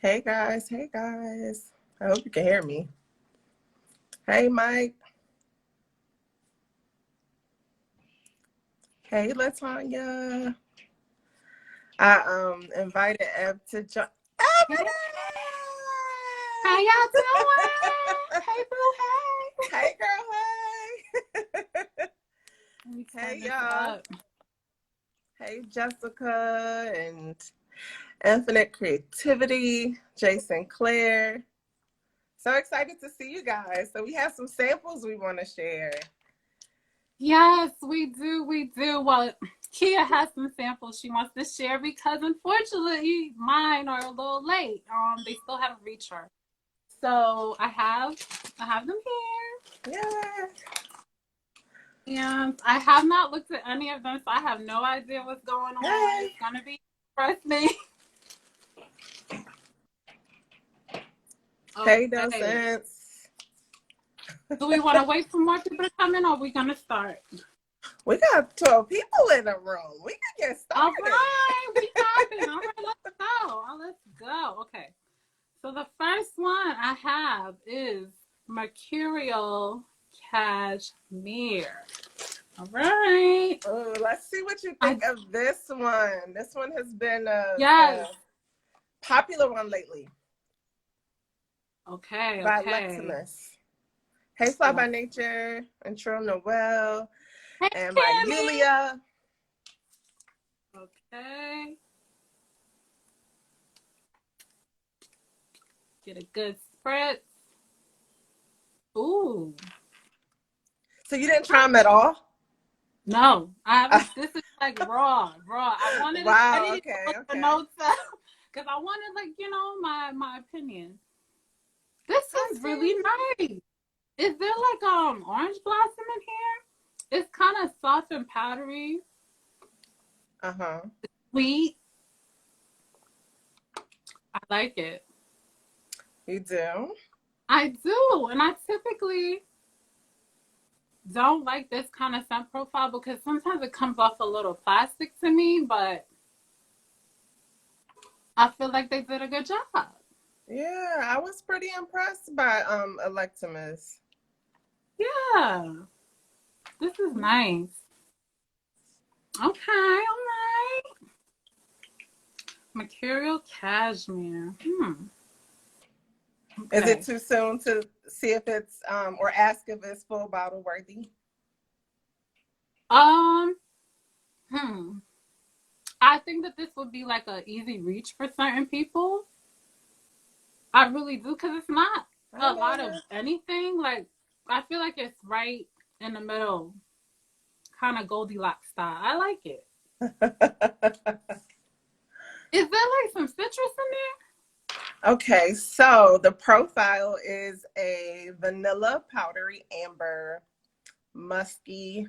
Hey guys, hey guys. I hope you can hear me. Hey Mike. Hey Latanya. I invited Ev to join. Hey, how y'all doing? Hey, boo, hey. Hey girl, hey. Let me turn Hey this y'all. up. Hey Jessica and Infinite Creativity, Jason Claire. So excited to see you guys. So we have some samples we want to share. Yes, we do. Well, Kia has some samples she wants to share because unfortunately mine are a little late. They still haven't reached her. So I have them here. Yeah. And I have not looked at any of them, so I have no idea what's going on. Hey. It's gonna be trust me. Hey Okay. docents. Do we want to wait for more people to come in, or are we gonna start? We got 12 people in the room. We can get started. All right, we popping. All right, let's go. Let's go. Okay. So the first one I have is Mercurial Cashmere. All right. Oh, let's see what you think of this one. This one has been a Yes. popular one lately. Okay. By Okay. Leximus. Hey, Fly by Nature, and Trill Noel, Hey, and by Kimmy. Yulia. Okay. Get a good spritz. Ooh. So you didn't try them at all? No, I haven't. This is like raw. I wanted to. I Wow. needed to Okay. look the Okay. notes up because I wanted, like, my opinion. This is really nice. Is there like orange blossom in here? It's kind of soft and powdery. Sweet. I like it. You do? I do, and I typically don't like this kind of scent profile because sometimes it comes off a little plastic to me, but I feel like they did a good job. Yeah, I was pretty impressed by Electimus. Yeah, this is nice. Okay, all right. Mercurial Cashmere. Okay. Is it too soon to see if it's or ask if it's full bottle worthy? I think that this would be like an easy reach for certain people. I really do, because it's not a lot of anything. Like, I feel like it's right in the middle, kind of Goldilocks style. I like it. Is there like some citrus in there? Okay, so the profile is a vanilla powdery amber musky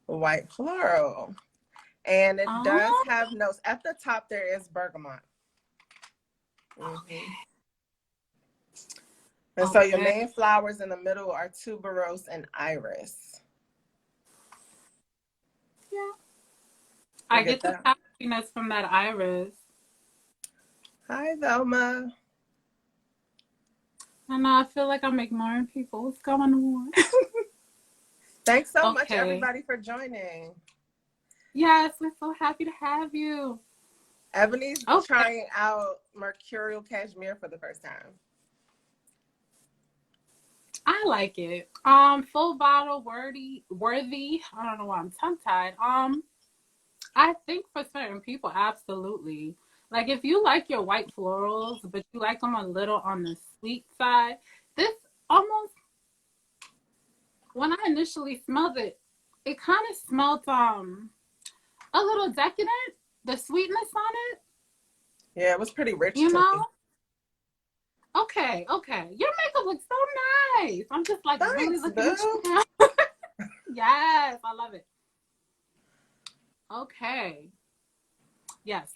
white floral. And it does have notes. At the top there is bergamot. Okay. And so your main flowers in the middle are tuberose and iris. Yeah. I get the happiness from that iris. Hi, Velma. I know, I feel like I'm ignoring people. What's going on? Thanks so much, everybody, for joining. Yes, we're so happy to have you. Ebony's trying out Mercurial Cashmere for the first time. I like it. Full bottle worthy. I don't know why I'm tongue tied. I think for certain people, absolutely. Like, if you like your white florals, but you like them a little on the sweet side, this almost, when I initially smelled it, it kind of smelled a little decadent. The sweetness on it. Yeah, it was pretty rich. You know. Okay. Your makeup looks so nice. I'm just like really looking at you now. Yes, I love it. Okay. Yes.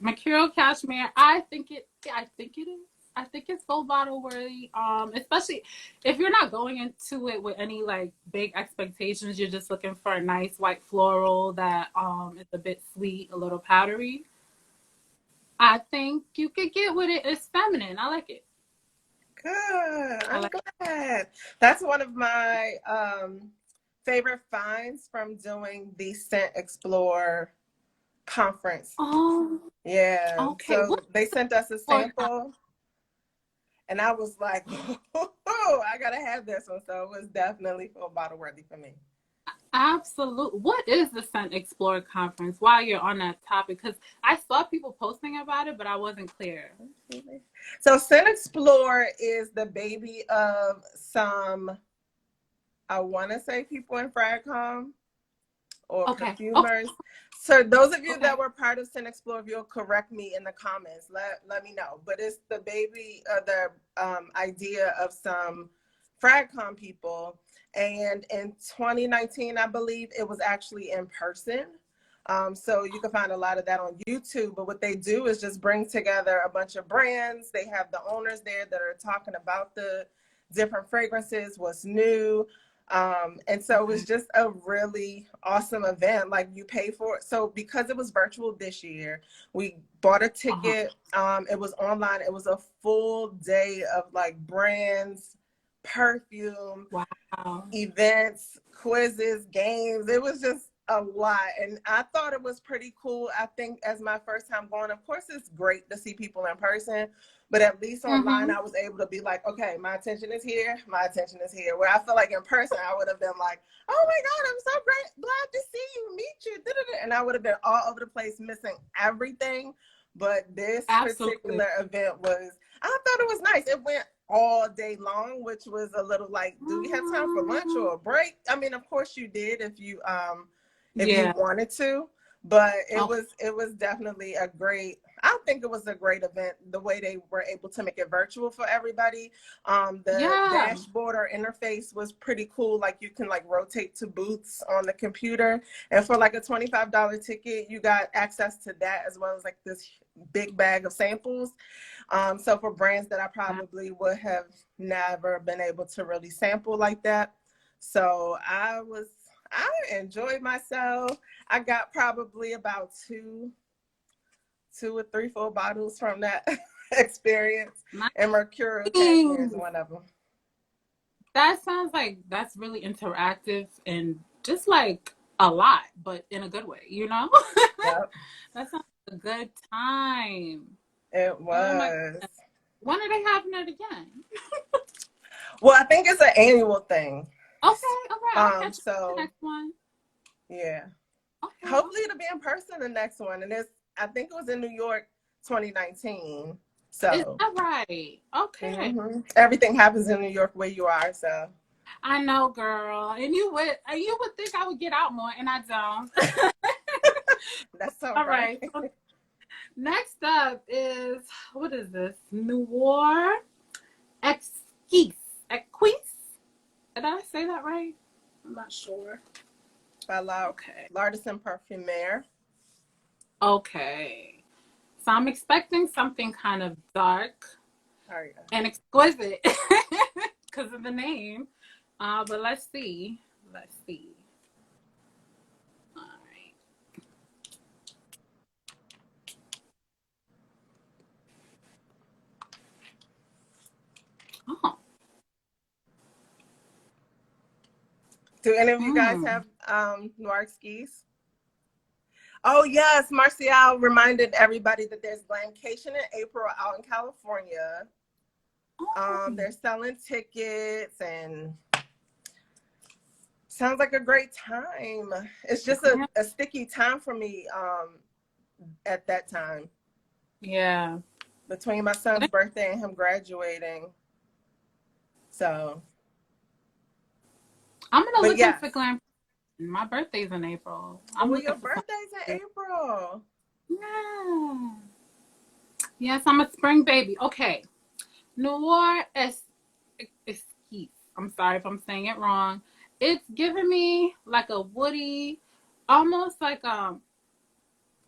Mercurial Cashmere. I think it is. I think it's full bottle worthy. Especially if you're not going into it with any like big expectations. You're just looking for a nice white floral that is a bit sweet, a little powdery. I think you could get with it. It's feminine. I like it. Good. I I'm like glad. That's one of my favorite finds from doing the Scent Explore conference. Oh, Yeah. okay. What So they sent us a for sample, and I was like, oh, I gotta have this one. So it was definitely full bottle worthy for me. absolute? What is the Scent Explorer conference? While you're on that topic, because I saw people posting about it, but I wasn't clear. So Scent Explore is the baby of some, I want to say, people in Fragcom or Okay. Okay. perfumers. So those of you Okay. that were part of Scent Explore, if you'll correct me in the comments, let me know. But it's the baby of the idea of some Fragcom people. And in 2019, I believe it was actually in person. So you can find a lot of that on YouTube. But what they do is just bring together a bunch of brands. They have the owners there that are talking about the different fragrances, what's new. And so it was just a really awesome event. Like you pay for it. So because it was virtual this year, we bought a Uh-huh. ticket. It was online. It was a full day of like brands, perfume, Wow. events, quizzes, games. It was just a lot. And I thought it was pretty cool. I think as my first time going, of course, it's great to see people in person, but at least online, Mm-hmm. I was able to be like, okay, my attention is here. My attention is here. Where I feel like in person, I would have been like, oh my God, I'm so glad to see you, meet you. Da-da-da. And I would have been all over the place, missing everything. But this Absolutely. particular event was, I thought it was nice. It went all day long, which was a little like, do we have time for lunch or a break? I mean, of course you did if you Yeah. wanted to, but Okay. it was definitely a great, I think it was a great event the way they were able to make it virtual for everybody. The Yeah. dashboard or interface was pretty cool. Like you can like rotate to booths on the computer, and for like a $25 ticket, you got access to that as well as like this big bag of samples. So for brands that I probably would have never been able to really sample like that. So I enjoyed myself. I got probably about two or three full bottles from that experience. And Mercurial Cashmere is Nice. one of them. That sounds like that's really interactive and just like a lot, but in a good way, you know? Yep, That sounds like a good time. it Oh my was. God. When are they having it again? Well, I think it's an annual thing. Okay, okay, I'll catch you the So next one. yeah. Okay, Hopefully it'll be in person the next one. And it's I think it was in New York 2019. okay. Is So that right? Okay. everything happens in New York where you are. So I know, girl. And you would think I would get out more, and I don't. that's all All right. right. So next up is what is this? Noir Exquise. Exquise? Did I say that right? I'm not sure. By Okay. Lardison Parfumaire. Okay. So I'm expecting something kind of dark Oh, yeah. and exquisite because of the name. But let's see. Let's see. All right. Oh. Do any of you guys Mm. have Noir skis? Oh yes, Marcial reminded everybody that there's Glamcation in April out in California. Oh. They're selling tickets and sounds like a great time. It's just a sticky time for me at that time Yeah. between my son's birthday and him graduating. So, I'm gonna but look yes. into glam. My birthday's in April. Oh, I'm well, looking your for something. birthday's in April. Yeah. Yes, I'm a spring baby. Okay. Noir Esquisse. I'm sorry if I'm saying it wrong. It's giving me like a woody, almost like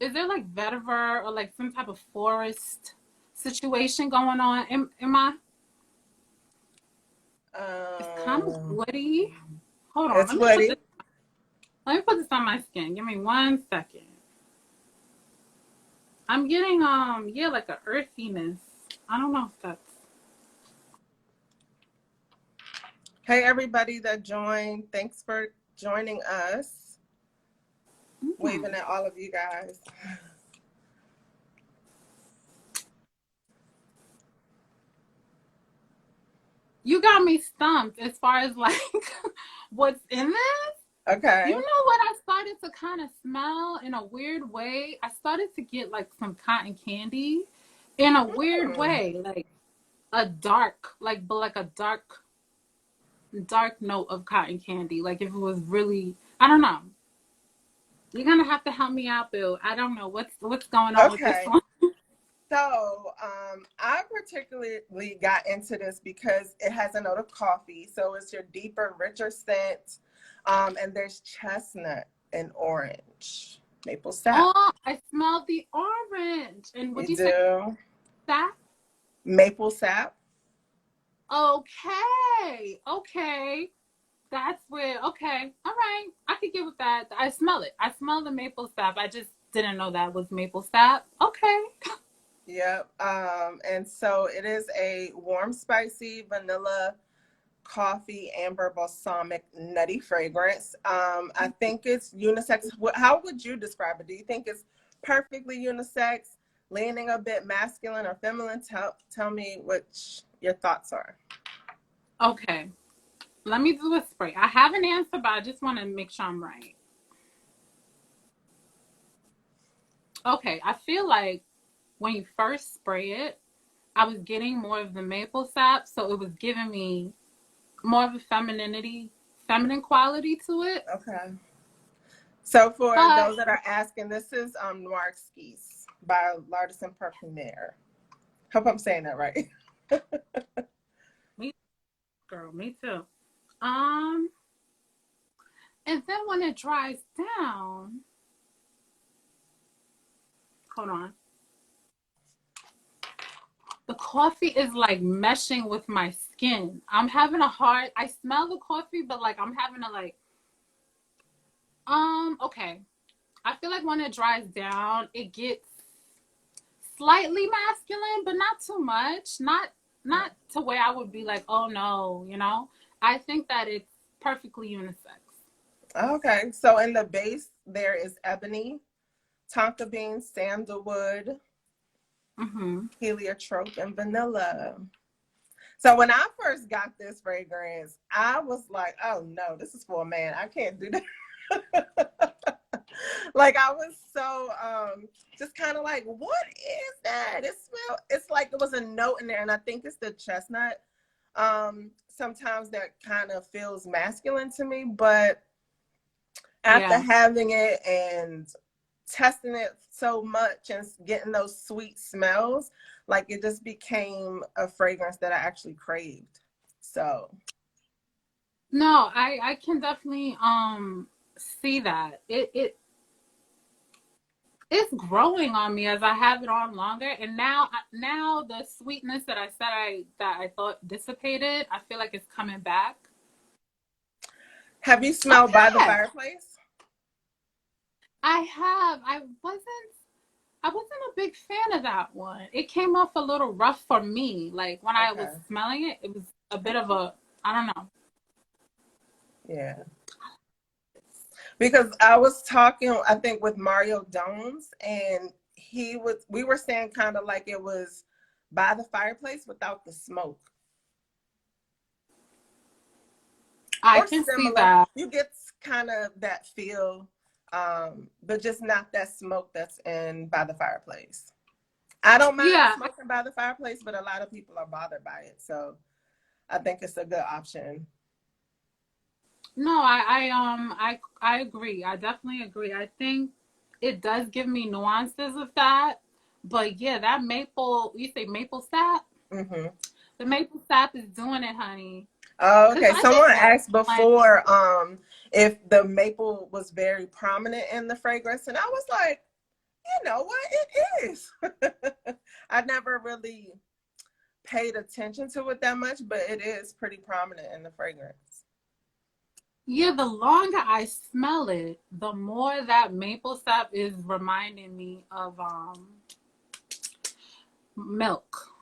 is there like vetiver or like some type of forest situation going on? Am I? It's kind of Um, woody. Hold on, it's woody. let me put this on my skin. Give me 1 second. I'm getting yeah, like a earthiness. I don't know if that's Hey, everybody that joined. Thanks for joining us. Waving at all of you guys. you got me stumped as far as like what's in this. You Okay. know what I started to kind of smell in a weird way? I started to get like some cotton candy in a weird Hmm. way, like a dark, like but like a dark note of cotton candy. Like if it was really, I don't know. You're gonna have to help me out, Bill. I don't know what's going on with this Okay. one. So, I particularly got into this because it has a note of coffee. So it's your deeper, richer scent. And there's chestnut and orange, maple sap. Oh, I smell the orange. And what You do you say? do That? maple sap. Okay. Okay. That's where, okay. All right. I could get with that. I smell it. I smell the maple sap. I just didn't know that was maple sap. Okay. Yep. And so it is a warm, spicy vanilla coffee amber balsamic nutty fragrance. I think it's unisex. How would you describe it? Do you think it's perfectly unisex, leaning a bit masculine or feminine? Tell me what your thoughts are. Okay. Let me do a spray. I have an answer, but I just want to make sure I'm right. Okay. I feel like when you first spray it, I was getting more of the maple sap, so it was giving me more of a feminine quality to it. Okay. So for But those that are asking, this is Noir Exquise by L'Artisan Parfumeur. Hope I'm saying that right. me, girl, me too. Um, and then when it dries down, hold on. The coffee is like meshing with my skin. I'm having a hard. I smell the coffee, but like I'm having a like. Okay. I feel like when it dries down, it gets slightly masculine, but not too much. Not to where I would be like, oh no, you know. I think that it's perfectly unisex. Okay. So in the base, there is ebony, tonka bean, sandalwood, Mm-hmm. heliotrope, and vanilla. So when I first got this fragrance, I was like, oh no, this is for a man. I can't do that. Like I was so just kind of like, what is that? It's like there was a note in there, and I think it's the chestnut. Sometimes that kind of feels masculine to me, but after Yeah. having it and testing it so much and getting those sweet smells, like it just became a fragrance that I actually craved. So, No, I can definitely see that. It's growing on me as I have it on longer, and now the sweetness that I thought dissipated, I feel like it's coming back. have you smelled By the Okay, Fireplace? I have. I wasn't a big fan of that one. It came off a little rough for me. Like when I was Okay. smelling it, it was a bit of a, I don't know. Yeah. Because I was talking, I think, with Mario Domes, and we were saying kind of like it was By the Fireplace without the smoke. I Or can see similar. that. You get kind of that feel, but just not that smoke that's in By the Fireplace. I don't mind Yeah, smoking by the fireplace, but a lot of people are bothered by it. So I think it's a good option. no, I agree. I definitely agree. I think it does give me nuances of that. But yeah, that maple, you say maple sap? Hmm. The maple sap is doing it, honey. Oh, Cause okay. I did Someone like asked like before if the maple was very prominent in the fragrance, and I was like, you know what, it is. I never really paid attention to it that much, but it is pretty prominent in the fragrance. yeah, the longer I smell it, the more that maple sap is reminding me of Milk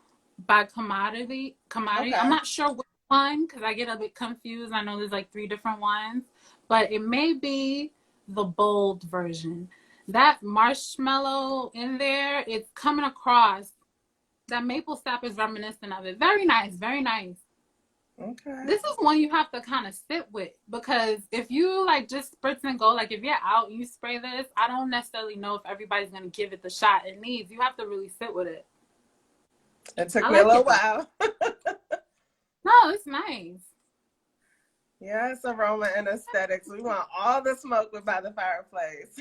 by Commodity. I'm Okay. not sure which one because I get a bit confused. I know there's like 3 different ones, but it may be the bold version. That marshmallow in there, it's coming across. That maple sap is reminiscent of it. Very nice, very nice. Okay. This is one you have to kind of sit with because if you like just spritz and go, like if you're out and you spray this, I don't necessarily know if everybody's gonna give it the shot it needs. You have to really sit with it. It took I me a like little it though. while. No, it's nice. Yes, aroma and aesthetics. We want all the smoke with by the fireplace.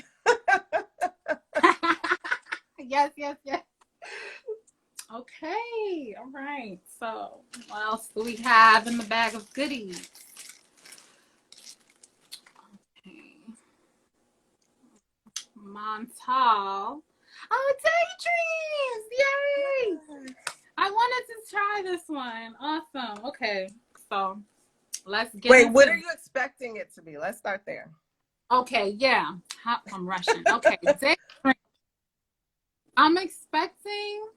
Yes, yes, yes. Okay, all right. So, what else do we have in the bag of goodies? Okay. Montal. Oh, daydreams! Yay! I wanted to try this one. Awesome. Okay, so let's get Wait, into. what are you expecting it to be? Let's start there. Okay, yeah. I'm rushing. Okay, daydream. I'm expecting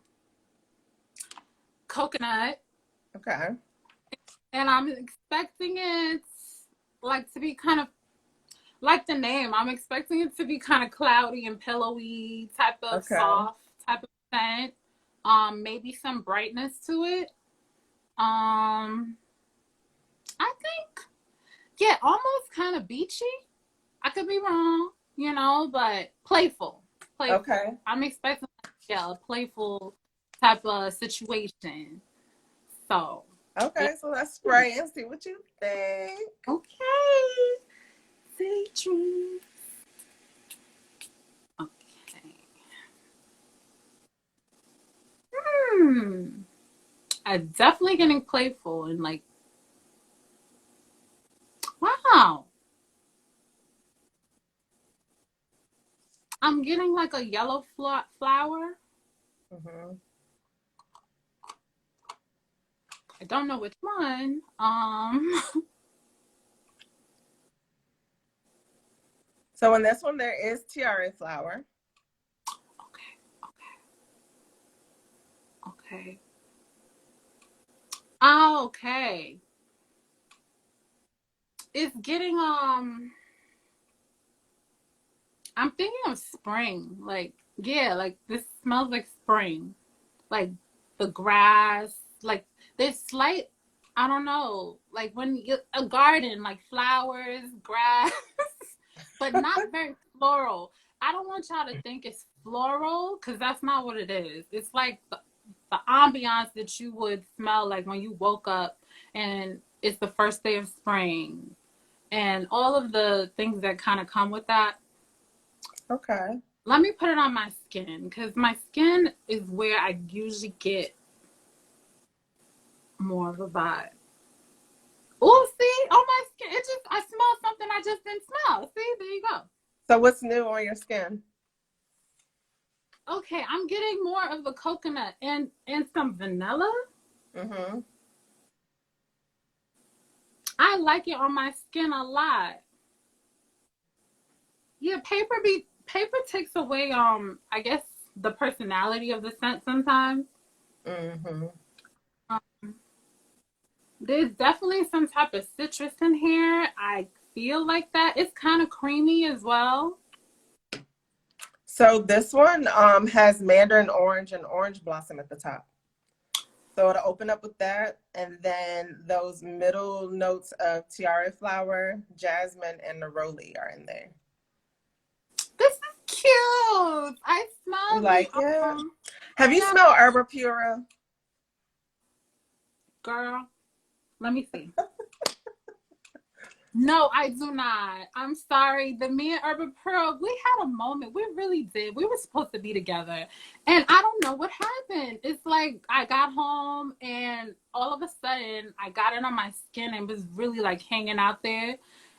coconut. Okay. And I'm expecting it like to be kind of like the name. I'm expecting it to be kind of cloudy and pillowy, type of Okay. soft type of scent. Maybe some brightness to it. I think yeah, almost kind of beachy. I could be wrong, but playful. Okay. Playful. I'm expecting yeah, a playful type of situation. So yeah. Okay, so let's spray and see what you think. Okay. Daydream. Okay. Hmm. I'm definitely getting playful and like, wow. I'm getting like a yellow flower. Mm-hmm. I don't know which one. So in this one, there is tiara flower. Okay. Okay. Oh, okay. It's getting I'm thinking of spring. Like, yeah, like this smells like spring. Like the grass, like there's slight, I don't know, like when you a garden, like flowers, grass, but not very floral. I don't want y'all to think it's floral because that's not what it is. It's like the ambiance that you would smell like when you woke up and it's the first day of spring and all of the things that kind of come with that. Okay. Let me put it on my skin because my skin is where I usually get more of a vibe. Oh, see, on my skin, I smell something I just didn't smell. See, there you go. So what's new on your skin? Okay, I'm getting more of the coconut and some vanilla. Mm-hmm. I like it on my skin a lot. Yeah, paper takes away I guess the personality of the scent sometimes. Mm-hmm. Um, there's definitely some type of citrus in here. I feel like that. It's kind of creamy as well. So this one has mandarin orange and orange blossom at the top. So it'll open up with that, and then those middle notes of tiara flower, jasmine, and neroli are in there. This is cute. I You smell like the it? Have you yeah, smelled EbAromatic? girl. Let me see. No, I do not. I'm sorry. The me and Urban Pearl, we had a moment. We really did. We were supposed to be together. And I don't know what happened. It's like I got home and all of a sudden I got it on my skin and was really like hanging out there.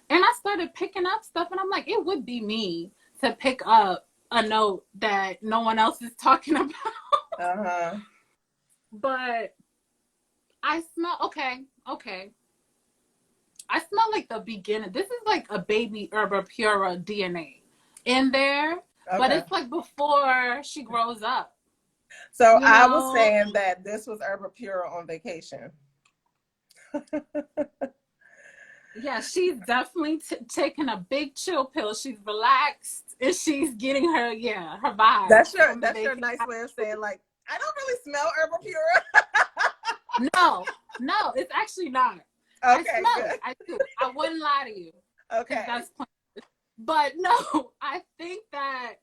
And I started picking up stuff and I'm like, it would be me to pick up a note that no one else is talking about. Uh-huh. But I smell okay. I smell like the beginning. This is like a baby Herba Pura DNA in there, but Okay. it's like before she grows up. So You I was know, saying that this was Herbapura on vacation. yeah, she's definitely taking a big chill pill. She's relaxed and she's getting her, yeah, her vibes from the That's your vacation. nice way of saying like I don't really smell Herbapura. No, no, it's actually not. I Okay, smell it. good. I do. I wouldn't lie to you if Okay. that's plain. But no, I think that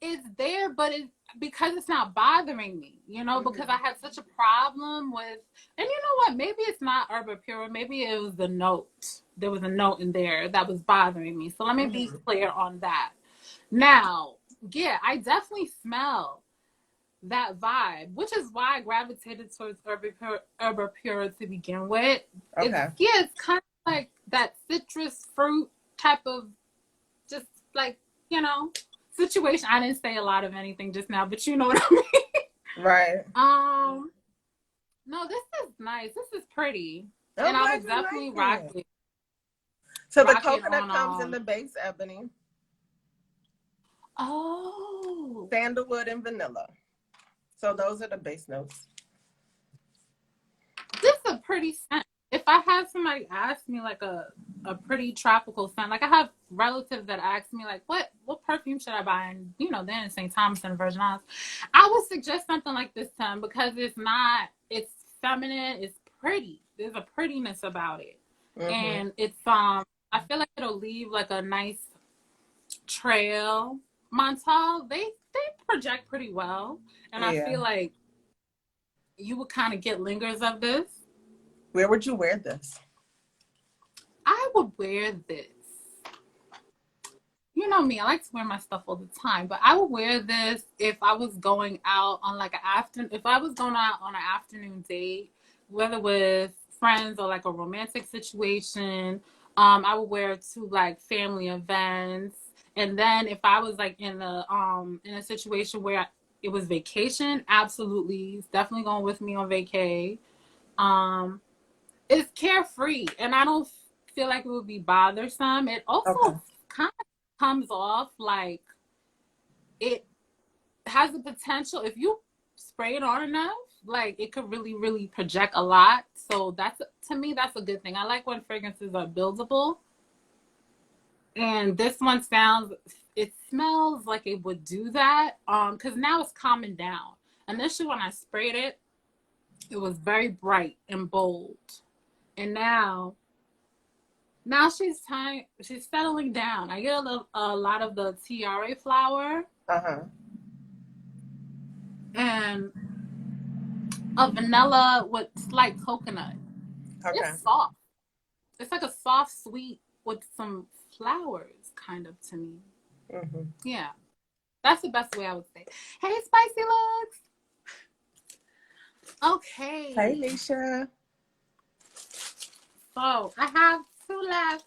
it's there, but it because it's not bothering me, you know, because I Mm-hmm. had such a problem with, and you know what? Maybe it's not Herbapura. Maybe it was the note. There was a note in there that was bothering me. So let me be Mm-hmm. clear on that. Now, yeah, I definitely smell that vibe, which is why I gravitated towards Herbapura to begin with. It's Okay. yeah, it's kind of like that citrus fruit type of just like, you know, situation. I didn't say a lot of anything just now, but you know what I mean. Right. um, no, this is nice. This is pretty, I'm and I glad would you definitely like rock it. it. So the Rock it coconut on. comes in the base ebony, Oh, sandalwood, and vanilla. So those are the base notes. this is a pretty scent. If I had somebody ask me like a pretty tropical scent, like I have relatives that ask me like what perfume should I buy, and you know then in St. Thomas and Virgin Islands, I would suggest something like this to them because it's feminine, it's pretty. There's a prettiness about it, Mm-hmm. and it's I feel like it'll leave like a nice trail. Montal, they project pretty well, and I Yeah. feel like you would kind of get lingers of this. Where would you wear this? I would wear this. You know me, I like to wear my stuff all the time, but I would wear this if I was going out on like an afternoon, if I was going out on an afternoon date, whether with friends or like a romantic situation. I would wear it to like family events. And then if I was like in a situation where it was vacation, absolutely, it's definitely going with me on vacay. Um, it's carefree and I don't feel like it would be bothersome. It Okay. also kind of comes off like it has the potential if you spray it on enough, like it could really, really project a lot. So that's to me, that's a good thing. I like when fragrances are buildable. And this one sounds it smells like it would do that. Because now it's calming down. Initially when I sprayed it, it was very bright and bold. And now she's settling down. I get a lot of the tiare flower Uh-huh. and a vanilla with slight coconut. Okay. It's soft. It's like a soft sweet with some flowers, kind of to me. Mm-hmm. Yeah, that's the best way I would say. Hey, Spicy Looks. Hey, Okay, Nisha. so I have two left.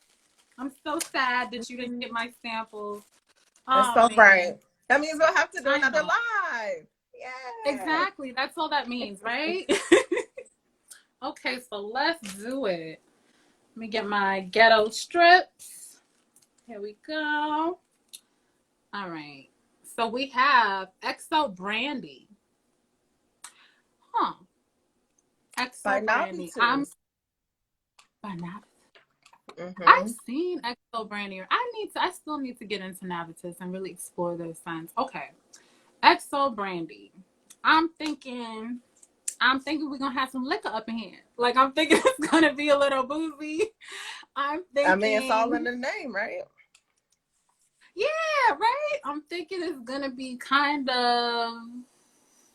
I'm so sad that you didn't get my samples. It's Oh so man, bright. That means we'll have to do I another know. live. Yeah. Exactly. That's all that means, right? Okay, so let's do it. Let me get my ghetto strips. Here we go. All right. So we have XO Brandy. Huh. By XO Brandy. I'm Navitus. by Navitus. I've Mm-hmm. seen XO Brandy. I still need to get into Navitus and really explore those scents. Okay. XO Brandy. I'm thinking we're gonna have some liquor up in here. Like I'm thinking it's gonna be a little boozy. I'm I mean, it's all in thinking the name, right? yeah, right? I'm thinking it's gonna be kind of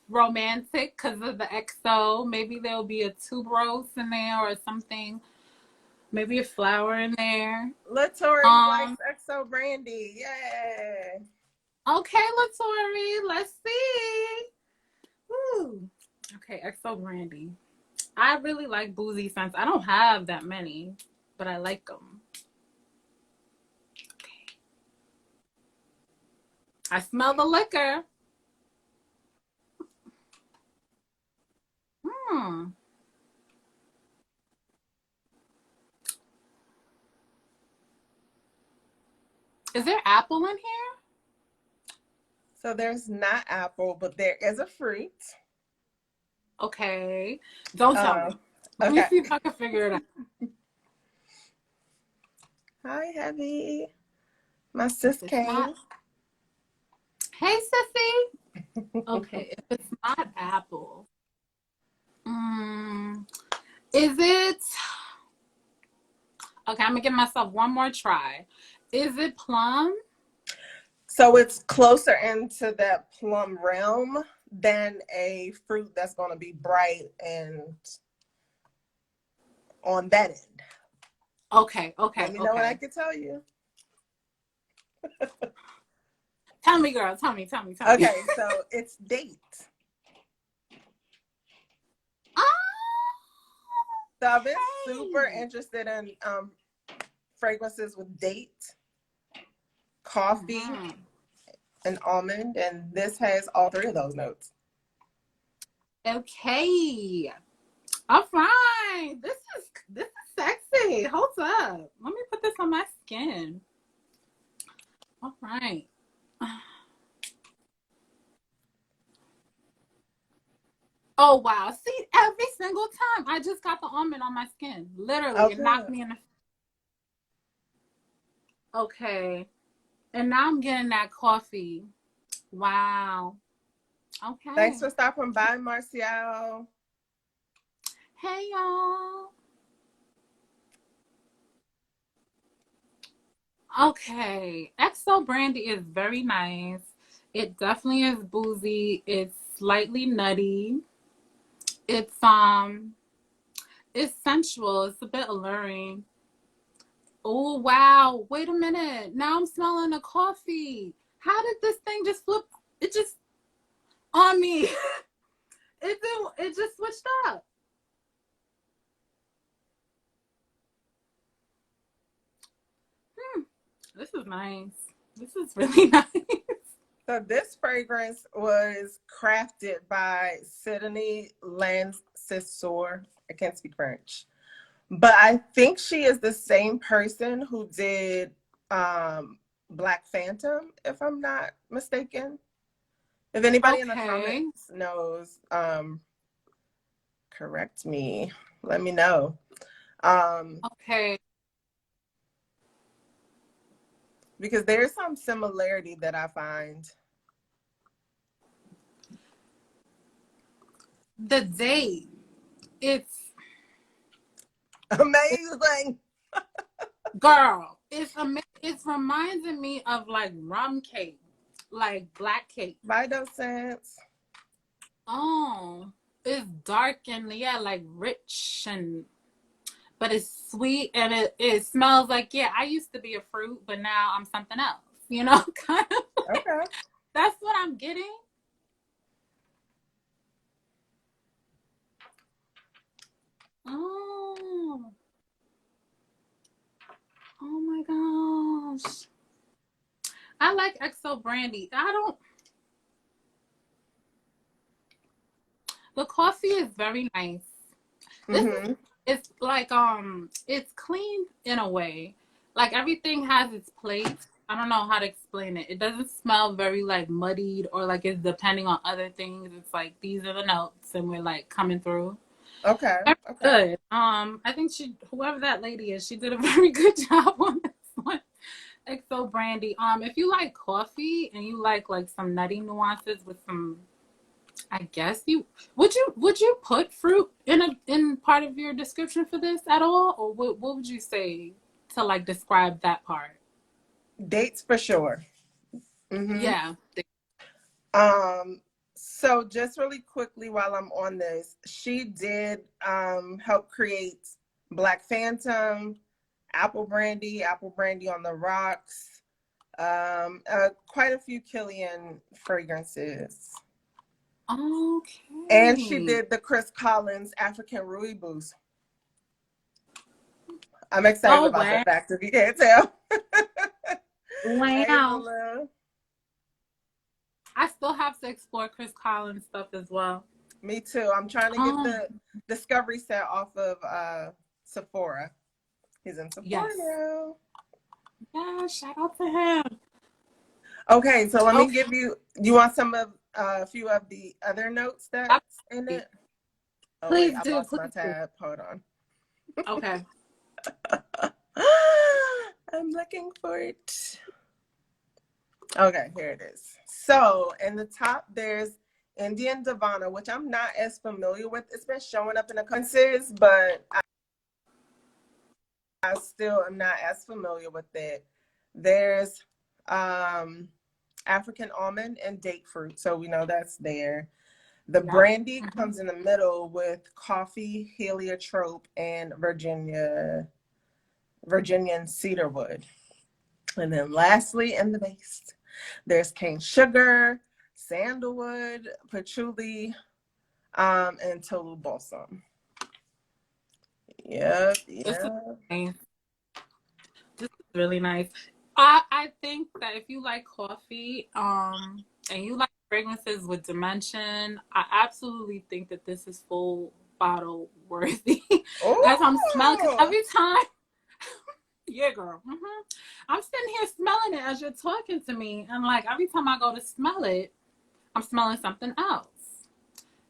romantic because of the XO. Maybe there'll be a tuberose in there or something. Maybe a flower in there. Latory likes Um. XO Brandy. Yay. Okay, Latori. Let's see. Woo. Okay, XO Brandy. I really like boozy scents. I don't have that many, but I like them. Okay. I smell the liquor. Hmm. Is there apple in here? So there's not apple, but there is a fruit. Okay. Don't tell me. Let me Okay. see if I can figure it out. Hi, Heavy. My sis It's not. came. Hey, sissy. Okay. If it's not apple, is it? Okay, I'm gonna give myself one more try. Is it plum? So it's closer into that plum realm than a fruit that's going to be bright and on that end. Okay, Let okay, me know what I okay. can tell you. Tell me, girl. Tell me, tell me, tell me. Okay, so it's date. So I've been super Okay. interested in fragrances with date, coffee, Mm-hmm. and almond, and this has all three of those notes. Okay. All right. This is sexy. Hold up. Let me put this on my skin. All right. Oh wow. See, every single time I just got the almond on my skin. Literally, Oh, it knocked good. me in the okay. And now I'm getting that coffee. Wow. Thanks Okay. for stopping by, Marcial. Hey y'all. Okay. XO brandy is very nice. It definitely is boozy. It's slightly nutty. It's it's sensual. It's a bit alluring. Oh wow. Wait a minute. Now I'm smelling a coffee. How did this thing just flip? It just on me. It just switched up. Hmm. This is nice. This is really nice. So this fragrance was crafted by Sidonie Lancesor. I can't speak French, but I think she is the same person who did Black Phantom, if I'm not mistaken. If anybody in the Okay. comments knows, correct me. Let me know. Um, Okay. because there's some similarity that I find. The date. It's Amazing. girl. It's reminding me of like rum cake, like black cake. Phytosense. Oh, it's dark and yeah, like rich and but it's sweet and it smells like yeah. I used to be a fruit, but now I'm something else. You know, kind of. Okay. That's what I'm getting. Oh, oh my gosh. I like XO brandy. I don't. The coffee is very nice. This is Mm-hmm. it's like it's clean in a way. Like everything has its place. I don't know how to explain it. It doesn't smell very like muddied or like it's depending on other things. It's like these are the notes and we're like coming through. Okay. Very Okay. good. I think whoever that lady is, she did a very good job on this one. XO Brandy. If you like coffee and you like some nutty nuances with some I guess you put fruit in part of your description for this at all, or what would you say to like describe that part? Dates for sure. Mm-hmm. Yeah. Um, so just really quickly while I'm on this, she did help create Black Phantom, Apple Brandy on the Rocks, quite a few Killian fragrances. And she Okay. did the Chris Collins African Rui Boost. I'm excited Oh about the wow. fact if you can't tell. Hey, Wow. Lulu. I still have to explore Chris Collins stuff as well. Me too. I'm trying to get Oh the Discovery set off of Sephora. He's in Sephora yes. now. Yeah, shout out to him. Okay, so let me Okay, give you. You want some of a few of the other notes that's in absolutely. it? Oh wait, Please I do, lost my please do. tab. Hold on. Okay. I'm looking for it. Okay, here it is. So in the top, there's Indian Divana, which I'm not as familiar with. It's been showing up in the conferences, but I still am not as familiar with it. There's African almond and date fruit, so we know that's there. The Yep. brandy comes in the middle with coffee, heliotrope, and Virginian cedarwood. And then lastly, in the base, there's cane sugar, sandalwood, patchouli, and Tolu balsam. Yep, This is yeah. nice. This is really nice. I think that if you like coffee, and you like fragrances with dimension, I absolutely think that this is full bottle worthy. As I'm smelling, because Oh, every time, yeah, girl, I'm sitting here smelling it as you're talking to me, and like every time I go to smell it, I'm smelling something else.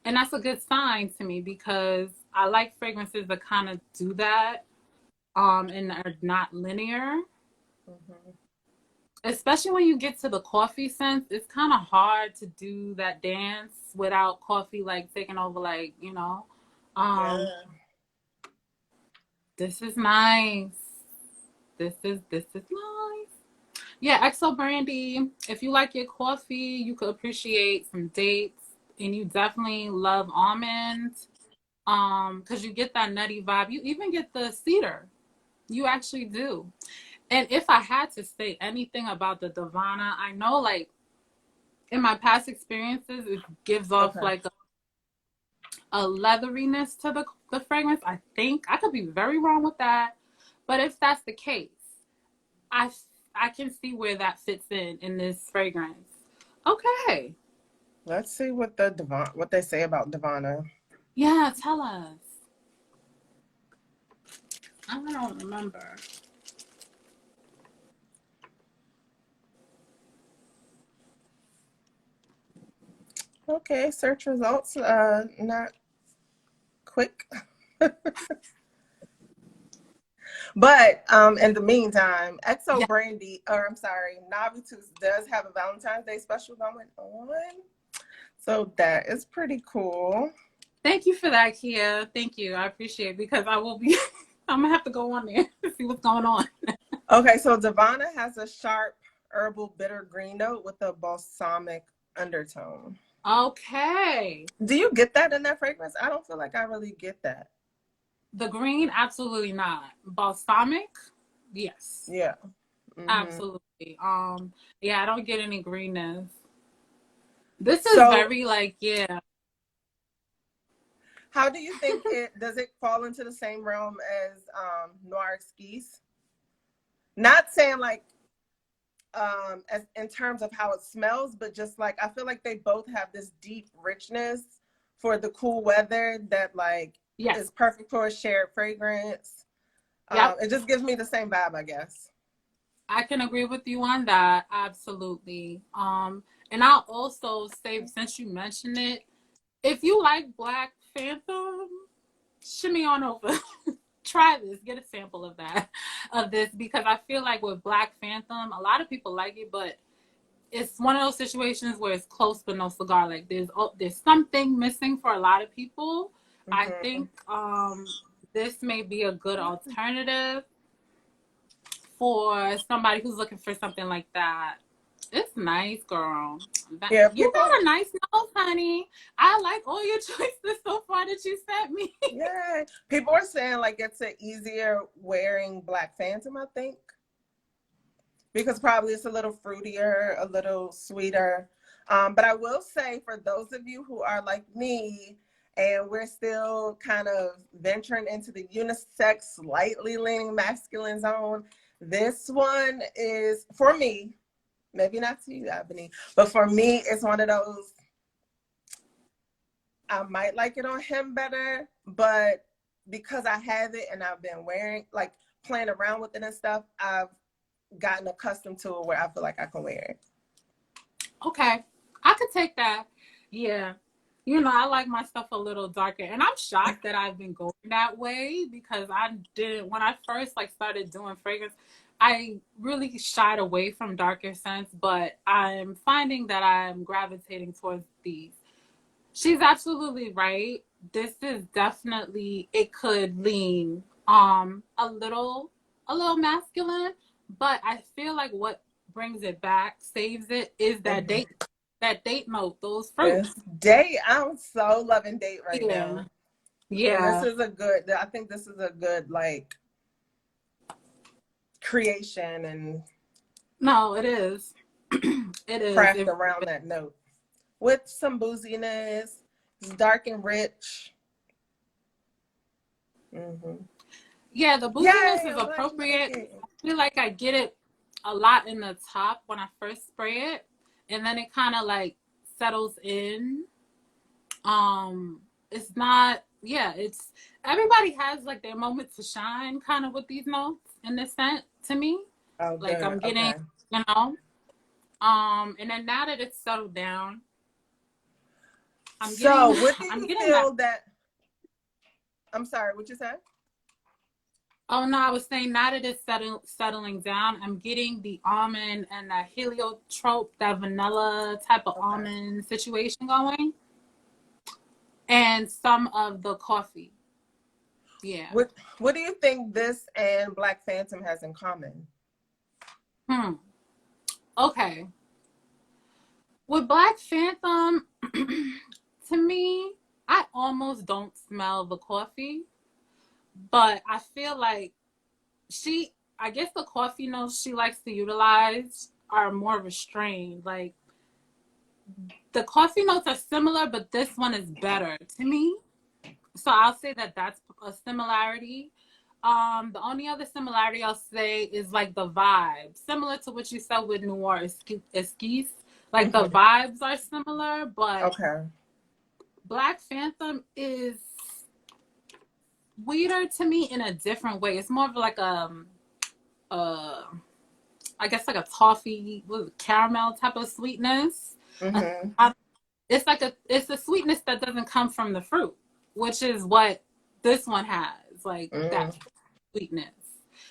And that's a good sign to me because I like fragrances that kind of do that, and are not linear. mhm. Especially when you get to the coffee scents, it's kind of hard to do that dance without coffee like taking over, like, you know. Um, Yeah. this is nice. This is nice. Yeah, XO Brandy. If you like your coffee, you could appreciate some dates, and you definitely love almond. Because you get that nutty vibe. You even get the cedar. You actually do. And if I had to say anything about the Divana, I know like in my past experiences, it gives off Okay. like a leatheriness to the fragrance. I think I could be very wrong with that, but if that's the case, I I can see where that fits in this fragrance. Okay, Let's see what they say about Divana. yeah, tell us. I don't remember. Okay, search results. Not quick. But in the meantime, XO Yeah, Brandy, or I'm sorry, Navitus does have a Valentine's Day special going on. So that is pretty cool. thank you for that, Kia. Thank you. I appreciate it because I will be. I'm gonna have to go on there and see what's going on. Okay, so Divana has a sharp herbal bitter green note with a balsamic undertone. Okay. Do you get that in that fragrance? I don't feel like I really get that. The green, absolutely not. Balsamic, yes, Yeah. Hmm. absolutely. Yeah, I don't get any greenness. This is So, very like, yeah, how do you think it does it fall into the same realm as Noir Skis? Not saying like as in terms of how it smells, but just like I feel like they both have this deep richness for the cool weather that like yes, is perfect for a shared fragrance. yep. It just gives me the same vibe, I guess. I can agree with you on that. Absolutely. And I'll also say, since you mentioned it, if you like Black Phantom, shimmy on over. Try this. Get a sample of that, of this, because I feel like with Black Phantom, a lot of people like it, but it's one of those situations where it's close but no cigar. Like there's something missing for a lot of people. I Mm-hmm. think this may be a good alternative for somebody who's looking for something like that. It's nice, girl. Yeah, You people. got a nice nose, honey. I like all your choices so far that you sent me. Yeah, people are saying like it's an easier wearing Black Phantom, I think, because probably it's a little fruitier, a little sweeter. But I will say for those of you who are like me and we're still kind of venturing into the unisex, slightly leaning masculine zone, this one is for me, maybe not to you, Ebony, but for me, it's one of those. I might like it on him better, but because I have it and I've been wearing, like playing around with it and stuff, I've gotten accustomed to it where I feel like I can wear it. Okay. I could take that. Yeah. You know, I like my stuff a little darker. And I'm shocked that I've been going that way because I didn't, when I first like started doing fragrance, I really shied away from darker scents, but I'm finding that I'm gravitating towards these. She's absolutely right. This is definitely, it could lean a little masculine, but I feel like what brings it back, saves it, is Mhm. that date note, those This fruits. date, I'm so loving date right Yeah. now. And this Yeah. is a good, I think this is a good like creation and No, it is. It is. craft around that note with some booziness. It's dark and rich. Mm-hmm. Yeah, the booziness Yay, is I'm glad you like appropriate. it. I feel like I get it a lot in the top when I first spray it, and then it kind of like settles in. Um, it's not, yeah, it's everybody has like their moment to shine kind of with these notes in this scent to me. Oh, Like good. I'm getting, Okay. you know, and then now that it's settled down, So, what do I'm you getting that. feel that? I'm sorry, what you said? Oh no, I was saying now that it's settling down, I'm getting the almond and that heliotrope, that vanilla type of Okay. almond situation going, and some of the coffee. Yeah. What do you think this and Black Phantom has in common? Hmm. Okay. With Black Phantom, to me, I almost don't smell the coffee, but I feel like I guess the coffee notes she likes to utilize are more restrained. Like the coffee notes are similar, but this one is better to me. So I'll say that that's a similarity. The only other similarity I'll say is like the vibe, similar to what you said with Noir Esquisse. Like the Mm-hmm. vibes are similar, but Okay. Black Phantom is sweeter to me in a different way. It's more of like uh, I guess like a toffee with caramel type of sweetness. Uh, Mm-hmm. it's like it's a sweetness that doesn't come from the fruit, which is what this one has, like Mm. that sweetness.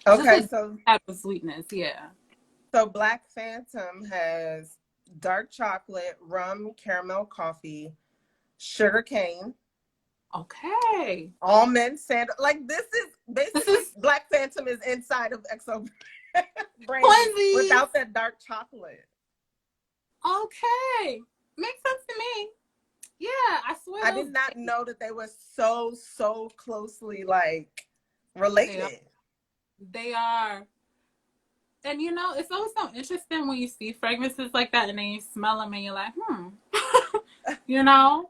Just Okay, a so type of sweetness, yeah. Black Phantom has dark chocolate, rum, caramel coffee, sugar cane, Okay. almond sand. Like this is This basically is Black Phantom is inside of XO brandy Twinsies. without that dark chocolate. Okay. Makes sense to me. Yeah, I swear I did those not know that they were so closely like they are. related. They are. And you know, it's always so interesting when you see fragrances like that and then you smell them and you're like, you know?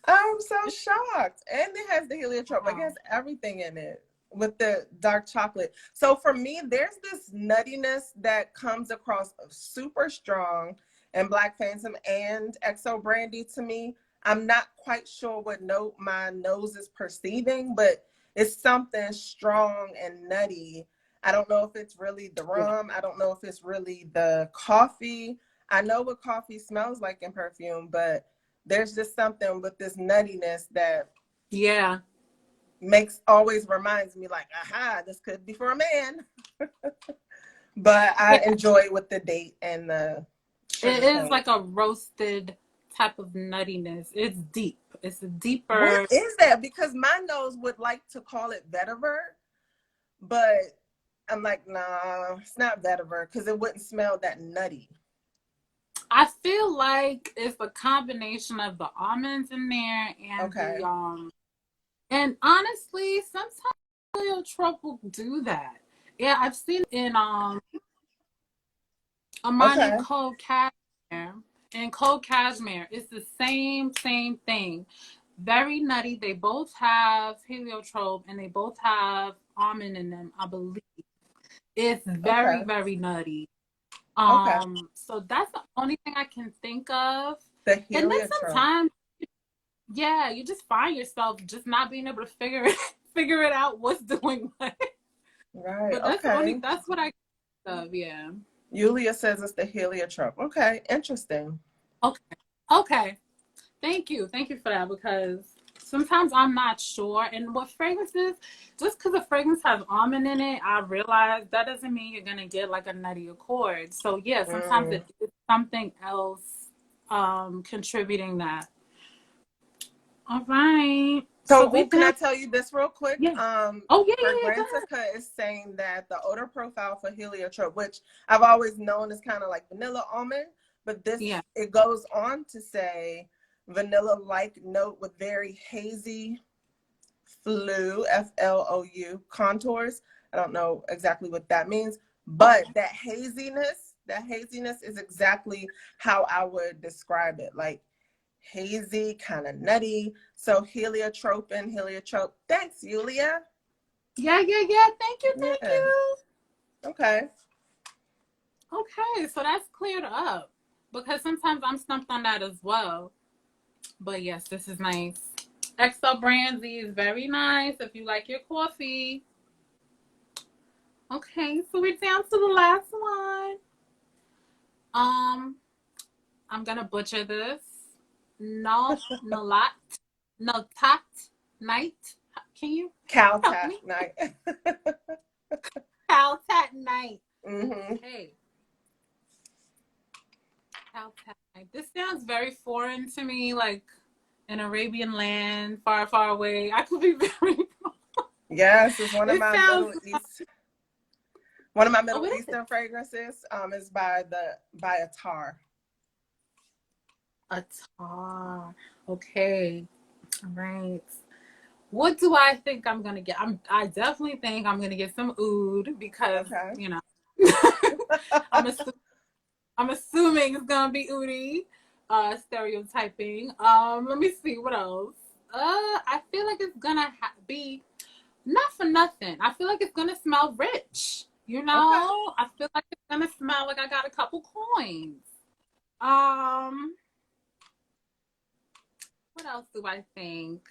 I'm so shocked. And it has the heliotrope. Like it Wow. has everything in it with the dark chocolate. So for me, there's this nuttiness that comes across super strong in Black Phantom and XO Brandy to me. I'm not quite sure what note my nose is perceiving, but it's something strong and nutty. I don't know if it's really the Yeah. rum. I don't know if it's really the coffee. I know what coffee smells like in perfume, but there's just something with this nuttiness that Yeah. always reminds me like, aha, this could be for a man. But I Yeah. enjoy it with the date and the It sugar is cane. like a roasted type of nuttiness. It's deep. It's a What deeper. is that? Because my nose would like to call it vetiver, but I'm like, nah, it's not vetiver because it wouldn't smell that nutty. I feel like it's a combination of the almonds in there and Okay. and honestly, sometimes heliotrope will do that. Yeah, I've seen it in Amani Okay. Cold Cashmere. And Cold Cashmere, it's the same thing. Very nutty. They both have heliotrope and they both have almond in them, I believe. It's Okay. very nutty. Okay. So that's the only thing I can think of. The And then heliotrope. sometimes, yeah, you just find yourself just not being able to figure it out what's doing what. Right. But Okay. that's what I think of, yeah. Yulia says it's the heliotrope. Okay, interesting. Okay. Okay. Thank you for that, because sometimes I'm not sure. And what fragrances, just because a fragrance has almond in it, I realize that doesn't mean you're gonna get like a nutty accord. So yeah, sometimes Mm. it is something else contributing that. All right. So So, we can I did, tell you this real quick? yeah. Oh yeah, yeah, yeah. Go ahead. Fragrantica is saying that the odor profile for heliotrope, which I've always known is kind of like vanilla almond, but Yeah. it goes on to say vanilla-like note with very hazy FLOU contours. I don't know exactly what that means, but Okay. that haziness is exactly how I would describe it. Like hazy, kind of nutty. So heliotrope. Thanks, Yulia. Yeah, yeah, yeah. Thank you, thank Yeah. you. Okay. Okay, so that's cleared up, because sometimes I'm stumped on that as well. But yes, this is nice. XO Brandy is very nice if you like your coffee. Okay, so we're down to the last one. Um, I'm gonna butcher this. No, Nalat, no tat night. Can you help Caltech me? night. Caltat night. Mm-hmm. Okay, Caltat night. This sounds very foreign to me, like an Arabian land, far, far away. I could be very. Yes, it's It sounds. One of my Oh, Middle what is it? Eastern fragrances is by a tar. A tar. Okay. All right. What do I think I'm gonna get? I definitely think I'm gonna get some oud, because Okay. you know I'm assu- I'm assuming it's gonna be oudi. Stereotyping. Let me see what else. I feel like it's gonna be, not for nothing, I feel like it's gonna smell rich. Okay. I feel like it's gonna smell like I got a couple coins. Um, what else do I think?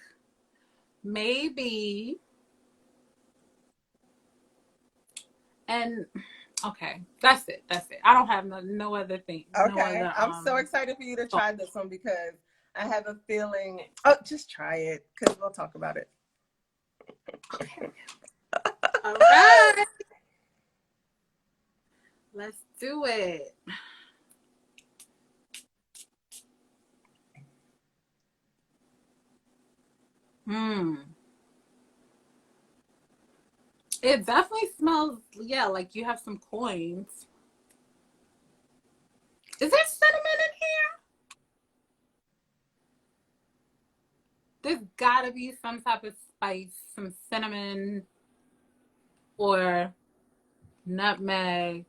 Maybe, and okay, that's it. That's it. I don't have no other thing. No Okay. other I'm so excited for you to thought. try this one because I have a feeling. Oh, just try it because we'll talk about it. Okay. All right. Let's do it. Hmm. It definitely smells, yeah, like you have some coins. Is there cinnamon in here? There's gotta be some type of spice, some cinnamon or nutmeg,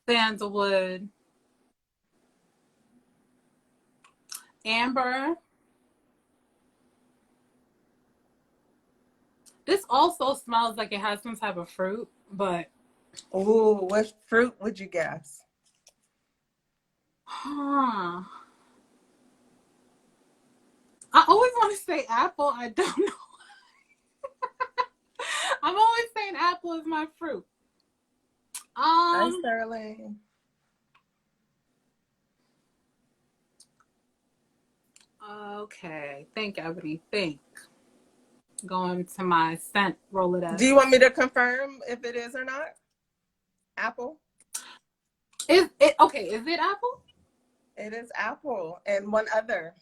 sandalwood, amber. This also smells like it has some type of fruit, but Ooh, what fruit would you guess? huh. I always want to say apple. I don't know. I'm always saying apple is my fruit. Hi, Um. Sterling. Okay. Think, Ebony. Think. Going to my scent Do Rolodex. you want me to confirm if it is or not? Apple? Is it okay? Is it apple? It is apple and one other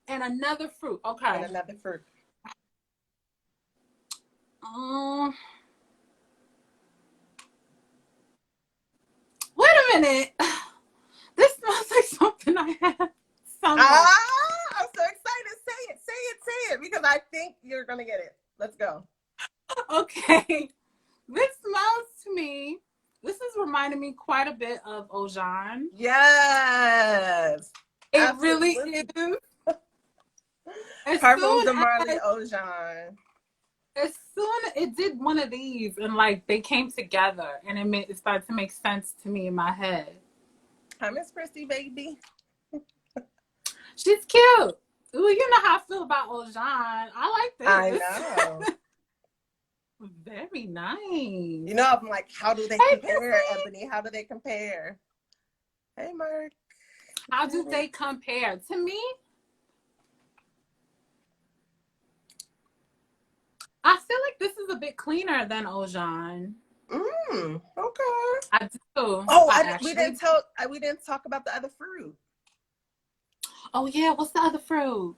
And another fruit. and Okay. another fruit. Um. Wait a minute. This smells like something I had somewhere. I'm so excited. Say it, because I think you're gonna get it. Let's go. Okay. This smells to me. This is reminding me quite a bit of Ojan. Yes, It really absolutely. is. As Parfums soon de Marley as Ojan. as soon it did one of these, and like they came together, and it started to make sense to me in my head. Hi, Miss Christy, baby. She's cute. Ooh, you know how I feel about Ojan. I like I this. know. Very nice. You know, I'm like, how do they Hey, compare, Pissy. Ebony? How do they compare? Hey, Mark. How do they compare? To me, I feel like this is a bit cleaner than Ojan. Okay. I do. Oh, I we actually. didn't talk about the other fruit. Oh yeah, what's the other fruit?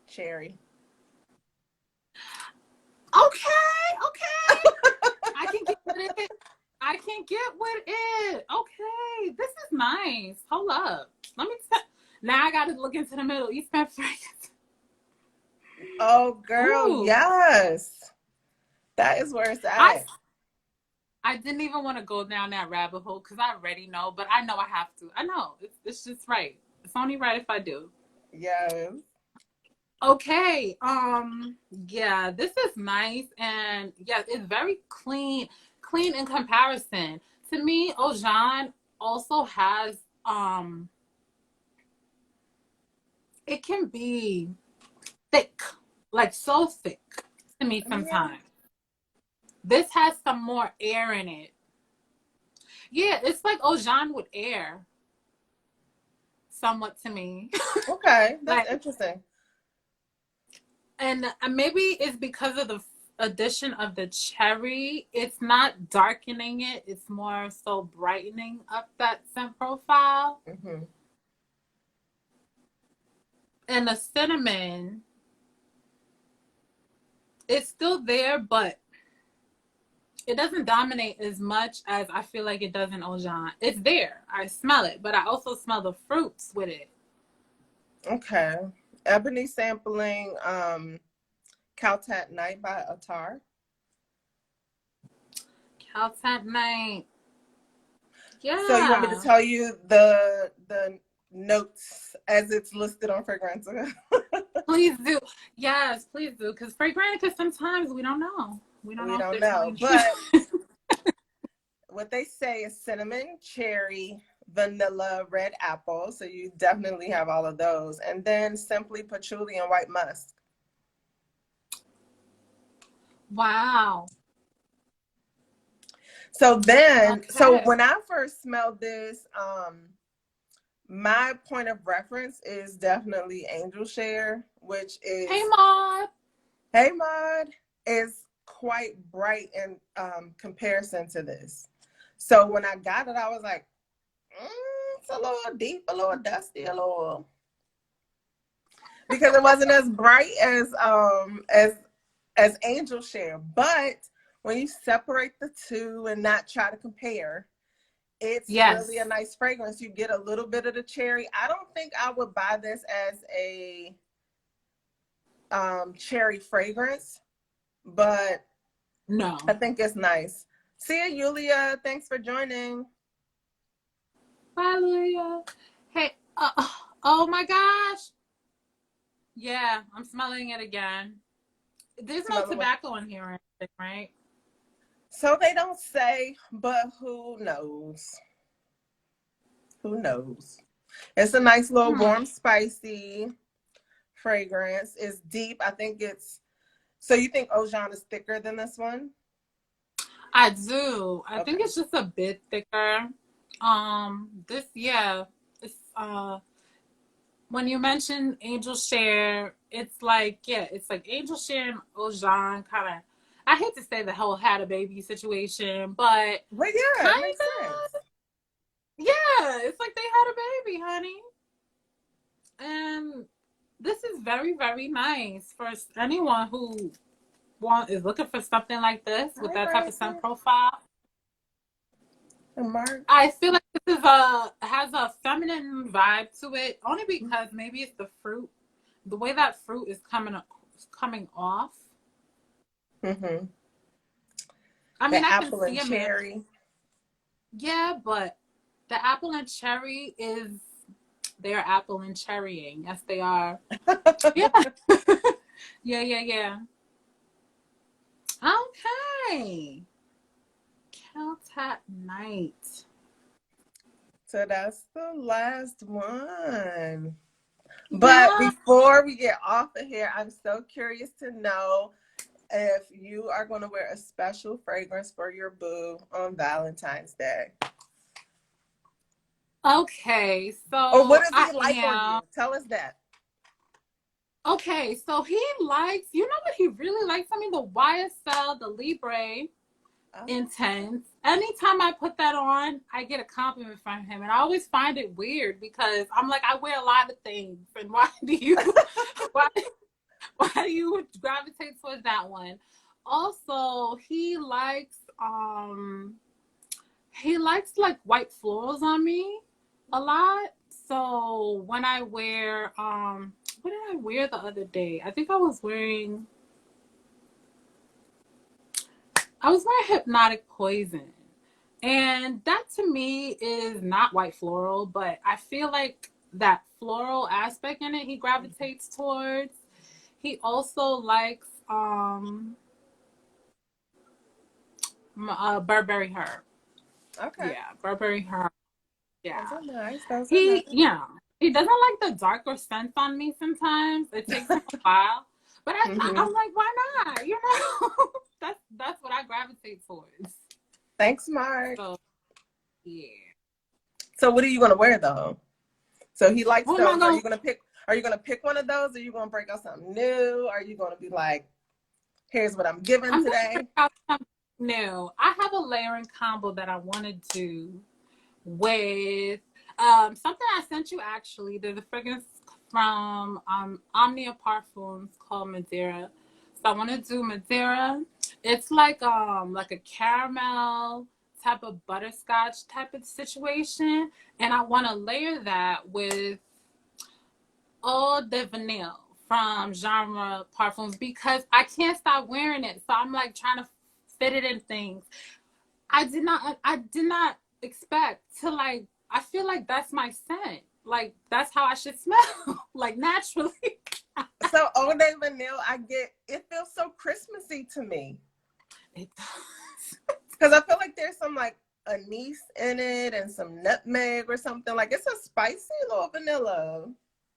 Cherry. Okay, okay. I can get with it. I can get with it. Okay, this is nice. Hold up. Let me. Now I got to look into the Middle East fragrance. Oh, girl, Ooh, yes. That is where it's I at. I didn't even want to go down that rabbit hole because I already know, but I know I have to. I know it's just right. It's only right if I do. Yes. Okay. Yeah, this is nice, and yes, it's very clean. Clean in comparison. To me, Ojan also has it can be thick, like so thick to me Yeah. sometimes. This has some more air in it. Yeah, it's like Ojan with air, somewhat to me. Okay. That's Like, interesting. and maybe it's because of the addition of the cherry. It's not darkening it, it's more so brightening up that scent profile. Hmm. And the cinnamon, it's still there, but it doesn't dominate as much as I feel like it does in Ojan. It's there. I smell it, but I also smell the fruits with it. Okay. Ebony sampling Caltat Night by Attar. Caltat night. So you want me to Yeah. tell you the notes as it's listed on Fragranza? Please do. Yes, please do. Because Fragrantica, sometimes we don't know. We don't We know if don't they're know, telling the but truth. what they say is cinnamon, cherry, vanilla, red apple. So you definitely have all of those. And then simply patchouli and white musk. Wow. So Okay. when I first smelled this, my point of reference is definitely Angel Share, which Hey, is, Maud. hey Maud, is quite bright in comparison to this. So when I got it, I was like, it's a little deep, a little dusty, a little, because it wasn't as bright as Angel Share. But when you separate the two and not try to compare, it's really a Yes. nice fragrance. You get a little bit of the cherry. I don't think I would buy this as a cherry fragrance, but I No. think it's nice. See you, Yulia. Thanks for joining. Hallelujah. Hey. Oh my gosh. Yeah, I'm smelling it again. There's no Smelling what? tobacco in here or anything, right? So they don't say, but who knows? Who knows? It's a nice little Hmm. warm, spicy fragrance. It's deep. I think it's. So you think Ojan is thicker than this one? I do. I think Okay. it's just a bit thicker. This, yeah, it's when you mention Angel Share, it's like, yeah, it's like Angel Share and Ojan kind of. I hate to say the whole had a baby situation, but But yeah, kind it makes sense. of, yeah, it's like they had a baby, honey. And this is very, very nice for anyone who is looking for something like this with Hi, that type of sun Francis profile. and Mark. I feel like this is a has a feminine vibe to it, only because maybe it's the fruit, the way that fruit is coming off. Mm-hmm. I mean, The I can apple and see a man, cherry. yeah, but the apple and cherry is they're apple and cherrying. Yes, they are. Yeah, yeah, yeah, yeah. Okay, Caltat Night. So that's the last one. But Yeah. before we get off of here, I'm so curious to know, if you are going to wear a special fragrance for your boo on Valentine's Day. Okay, Or what so does I he like on am. you? Tell us that. Okay, so he likes, you know what he really likes? I mean, the YSL, the Libre Oh. Intense. Anytime I put that on, I get a compliment from him. And I always find it weird because I'm like, I wear a lot of things. And why, why do you gravitate towards that one? Also, he likes like white florals on me a lot. So when I wear what did I wear the other day? I think I was wearing Hypnotic Poison. And that to me is not white floral, but I feel like that floral aspect in it he gravitates towards. He also likes Burberry Herb. Okay. Yeah, Burberry Herb. Those Yeah. are nice. Those are He, nice. yeah, he doesn't like the darker scents on me sometimes. It takes him a while. But Mm-hmm. I'm like, why not? You know, that's what I gravitate towards. Thanks, Mark. So yeah. So what are you gonna wear though? So he likes What am I those. going? Are you gonna pick one of those? Or are you gonna break out something new? Are you gonna be like, here's what I'm giving I'm gonna break today? out something new. I have a layering combo that I wanted to with something I sent you actually. There's a fragrance from Omnia Parfums called Madeira. So I want to do Madeira. It's like a caramel type of butterscotch type of situation, and I want to layer that with Eau de Vanille from Genre Parfums because I can't stop wearing it. So I'm like trying to fit it in things. I did not expect to like I feel like that's my scent. Like that's how I should smell. Like naturally. So Old Day Vanille, I get it feels so Christmassy to me. It does. Because I feel like there's some like anise in it and some nutmeg or something. Like it's a spicy little vanilla.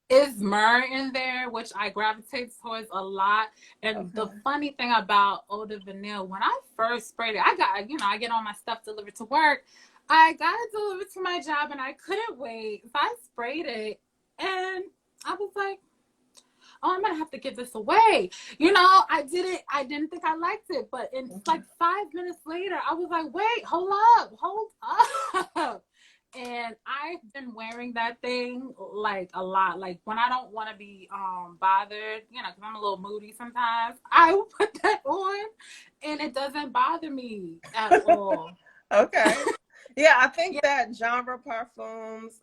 Is myrrh in there, which I gravitate towards a lot. And the Okay. funny thing about Eau de Vanille, when I first sprayed it, I get all my stuff delivered to work. I got it delivered to my job and I couldn't wait. So I sprayed it and I was like, oh, I'm gonna have to give this away. I didn't think I liked it, but in Mhm. like 5 minutes later, I was like, wait, hold up. And I've been wearing that thing like a lot. Like when I don't want to be bothered, because I'm a little moody sometimes, I will put that on and it doesn't bother me at all. Okay. Yeah, I think Yeah. that Genre Parfums,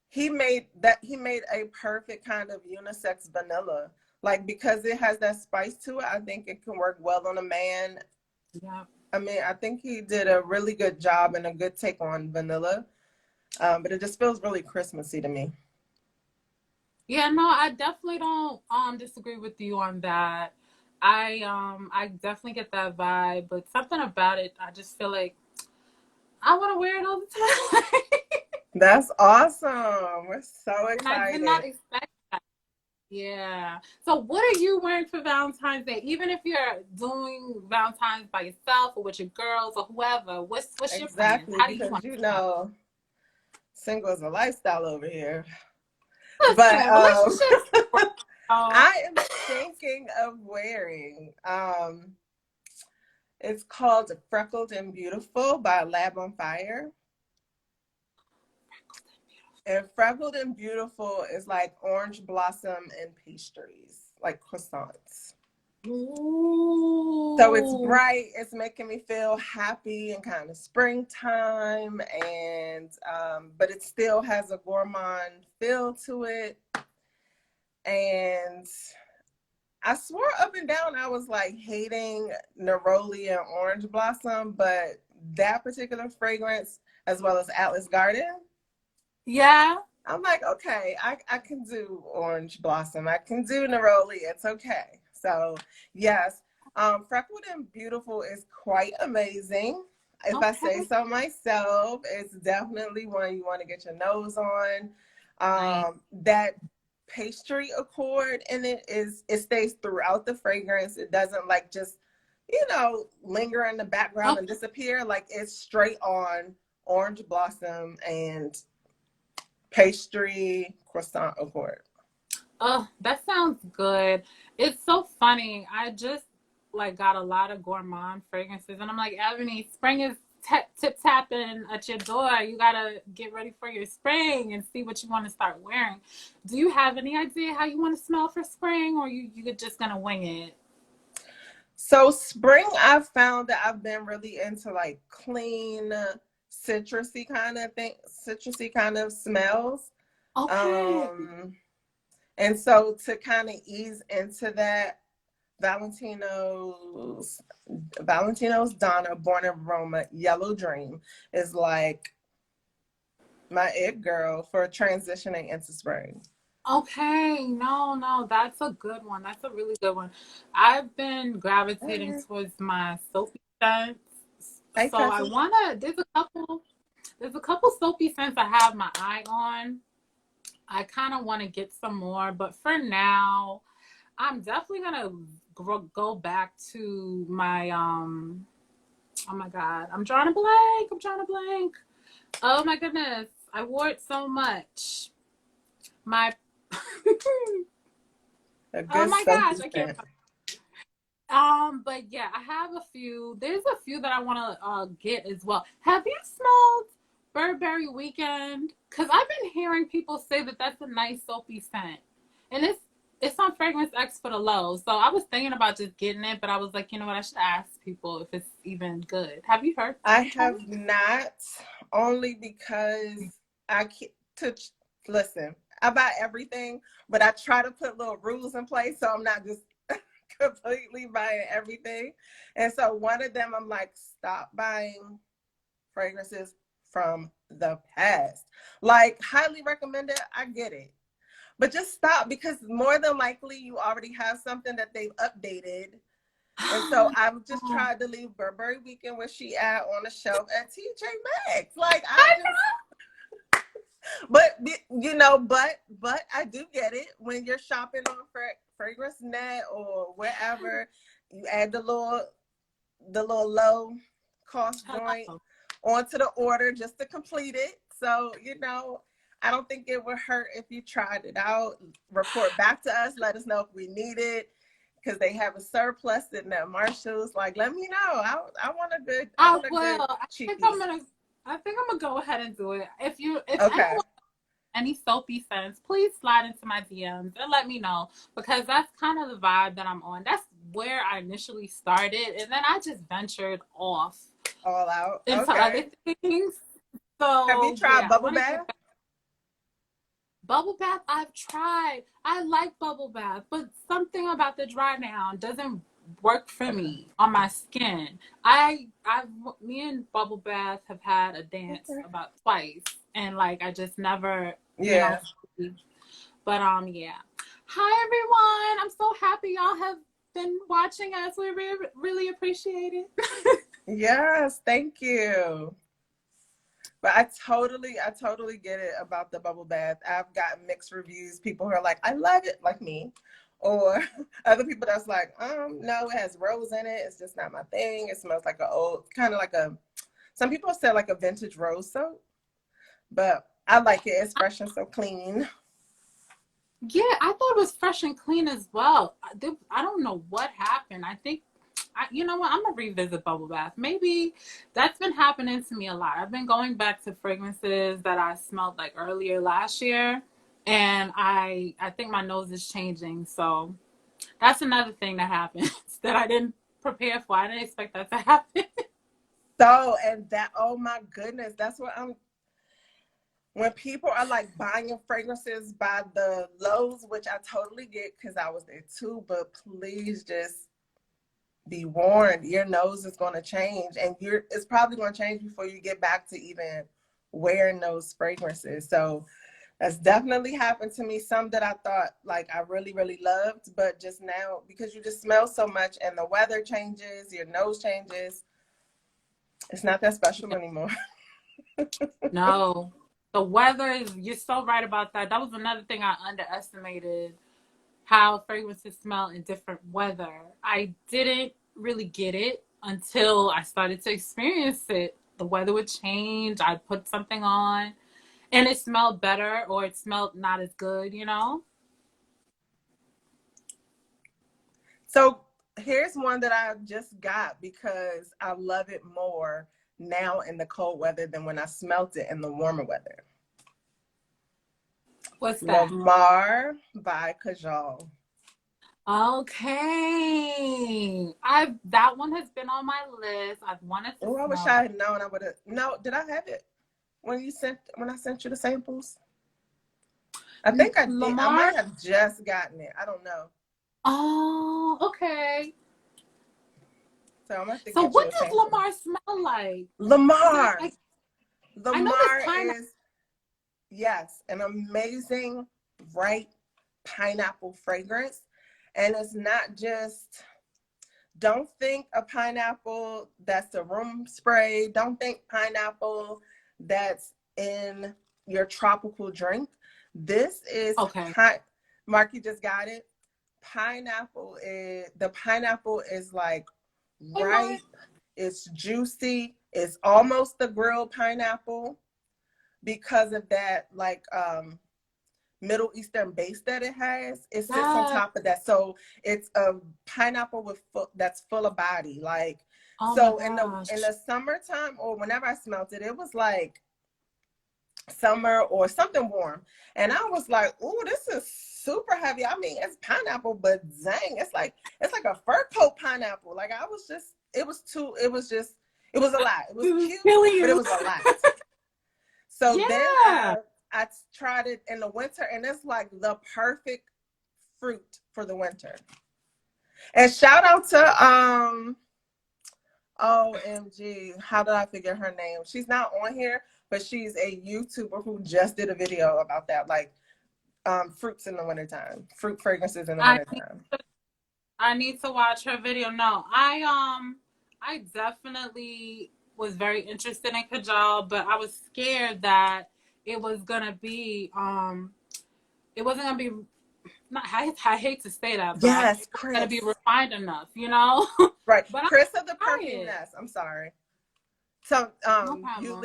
he made a perfect kind of unisex vanilla. Like because it has that spice to it, I think it can work well on a man. Yeah. I mean, I think he did a really good job and a good take on vanilla. But it just feels really Christmassy to me. Yeah, no, I definitely don't disagree with you on that. I definitely get that vibe, but something about it, I just feel like I want to wear it all the time. That's awesome. We're so And I did not excited. expect that. Yeah. So what are you wearing for Valentine's Day? Even if you're doing Valentine's by yourself or with your girls or whoever, what's your plans? Exactly, How do you because want to spend? single is a lifestyle over here. But Listen, relationships work. Oh, I am thinking of wearing it's called Freckled and Beautiful by Lab on Fire. And Freckled and Beautiful is like orange blossom and pastries, like croissants. So it's ooh. bright, it's making me feel happy and kind of springtime, and but it still has a gourmand feel to it. And I swore up and down I was like hating neroli and orange blossom, but that particular fragrance, as well as Atlas Garden, Yeah. I'm like, okay, I can do orange blossom. I can do neroli. It's okay. So yes, Freckled and Beautiful is quite amazing. If I say Okay. so myself, it's definitely one you want to get your nose on. Nice. That pastry accord in it. It stays throughout the fragrance. It doesn't like just, linger in the background Oh, and disappear. Like it's straight on orange blossom and pastry croissant accord. oh, that sounds good. It's so funny. I just like got a lot of gourmand fragrances, and I'm like, Ebony, spring is tip tapping at your door. You gotta get ready for your spring and see what you want to start wearing. Do you have any idea how you want to smell for spring, or you're just gonna wing it? So spring, I've found that I've been really into like clean, citrusy kind of smells. Okay. Um, and so to kind of ease into that, Valentino's Donna Born Aroma Yellow Dream is like my it girl for transitioning into spring. Okay, no, that's a good one. That's a really good one. I've been gravitating towards my soapy scents. Hey, So I cousin. wanna there's a couple soapy scents I have my eye on. I kind of want to get some more, but for now, I'm definitely gonna go back to my oh my god, I'm drawing a blank. I'm drawing a blank. Oh my goodness. I wore it so much. My A oh good my gosh, soapy I can't. scent. But yeah, I have a few. There's a few that I want to get as well. Have you smelled Burberry Weekend? Because I've been hearing people say that that's a nice soapy scent, and it's on Fragrance X for the low. So I was thinking about just getting it, but I was like, you know what? I should ask people if it's even good. Have you heard? I Tried have not, only because I can't touch. Listen, I buy everything, but I try to put little rules in place so I'm not just completely buying everything. And so one of them, I'm like, stop buying fragrances from the past. Like, highly recommended, I get it. But just stop, because more than likely you already have something that they've updated. And so it? I've just tried to leave Burberry Weekend where she at on the shelf at TJ Maxx. Like I I just, but but I do get it when you're shopping on Fragrance Net or wherever. You add the little low cost know. joint Hello. onto the order just to complete it. So I don't think it would hurt if you tried it out. Report back to us. Let us know if we need it, because they have a surplus in that Marshalls. Like, let me know. I want a good I will. Think cheapie. I'm gonna. I think I'm gonna go ahead and do it. If Okay. anyone any soapy scents, please slide into my DMs and let me know, because that's kind of the vibe that I'm on. That's where I initially started, and then I just ventured off All out. into other Okay. things. Have you So tried yeah, I bubble want to get bath? back. Bubble bath, I've tried. I like bubble bath, but something about the dry down doesn't work for Okay. me on my skin. Me and bubble bath have had a dance Okay. about twice, and like I just never, you know. Yeah. But yeah. Hi everyone. I'm so happy y'all have been watching us. We really appreciate it. Yes. Thank you. But I totally get it about the bubble bath. I've gotten mixed reviews. People who are like, I love it, like me. Or other people that's like, no, it has rose in it. It's just not my thing. It smells like kind of like some people said like a vintage rose soap. But I like it. It's fresh and so clean. Yeah, I thought it was fresh and clean as well. I don't know what happened. I think, you know what? I'm gonna revisit bubble bath. Maybe that's been happening to me a lot. I've been going back to fragrances that I smelled like earlier last year, and I think my nose is changing. So that's another thing that happens that I didn't prepare for. I didn't expect that to happen. So, and that, oh my goodness, that's what when people are like buying fragrances by the lows, which I totally get because I was there too, but please just be warned, your nose is going to change, and it's probably going to change before you get back to even wearing those fragrances. So that's definitely happened to me. Some that I thought like I really, really loved, but just now, because you just smell so much and the weather changes, your nose changes, it's not that special anymore. No. The weather is, you're so right about that. That was another thing I underestimated, how fragrances smell in different weather. I didn't really get it until I started to experience it. The weather would change, I'd put something on and it smelled better or it smelled not as good, you know? So here's one that I just got because I love it more now in the cold weather than when I smelt it in the warmer weather. What's that? Lamar by Kajal. Okay. I that one has been on my list. I've wanted to Oh, I wish smell I that. had known. I would have. No, did I have it when I sent you the samples? I think I did. I Lamar? might have just gotten it. I don't know. Oh, okay. So I'm gonna have to So get you what a does sample. Lamar smell like? Because Lamar. I know this Lamar pineapple. is, yes, an amazing ripe pineapple fragrance. And it's not just, don't think a pineapple that's a room spray. Don't think pineapple that's in your tropical drink. This is, Okay. Mark, you just got it. The pineapple is like Hey, Mark. ripe, it's juicy, it's almost the grilled pineapple because of that like Middle Eastern base that it has. It sits on Yes. top of that. So it's a pineapple that's full of body. Like, Oh my so in gosh. the summertime or whenever I smelt it, it was like summer or something warm. And I was like, "Ooh, this is super heavy." I mean, it's pineapple, but dang, it's like a fur coat pineapple. Like I was just, it was a lot. It was This is cute, killing but it you. was a lot. So then Yeah. I tried it in the winter, and it's like the perfect fruit for the winter. And shout out to OMG, how did I forget her name? She's not on here, but she's a YouTuber who just did a video about that, like fruits in the wintertime, fruit fragrances in the I need wintertime. I need to watch her video. No, I definitely was very interested in Kajal, but I was scared that it was gonna be it wasn't gonna be not I hate to say that, but Yes, it wasn't gonna be Chris. refined enough, you know? Right. But I'm Chris of the gonna try Perfume it. Nest. I'm sorry. So No problem.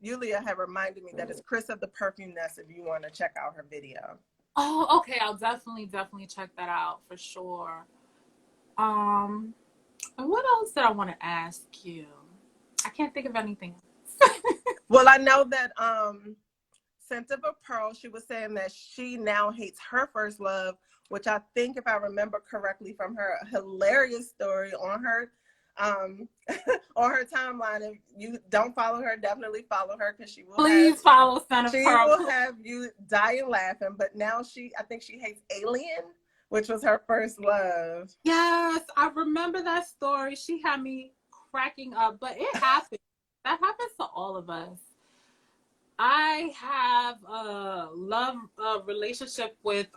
Yulia had reminded me that it's Chris of the Perfume Nest if you want to check out her video. Oh, okay. I'll definitely check that out for sure. Um, and what else did I want to ask you? I can't think of anything else. Well, I know that Scent of a Pearl, she was saying that she now hates her first love, which I think, if I remember correctly from her hilarious story on her um on her timeline. If you don't follow her, definitely follow her because Please follow Son of she Pearl. will have you dying laughing. But now I think she hates Alien, which was her first love. Yes, I remember that story. She had me cracking up, but it happened. That happens to all of us. I have a love relationship with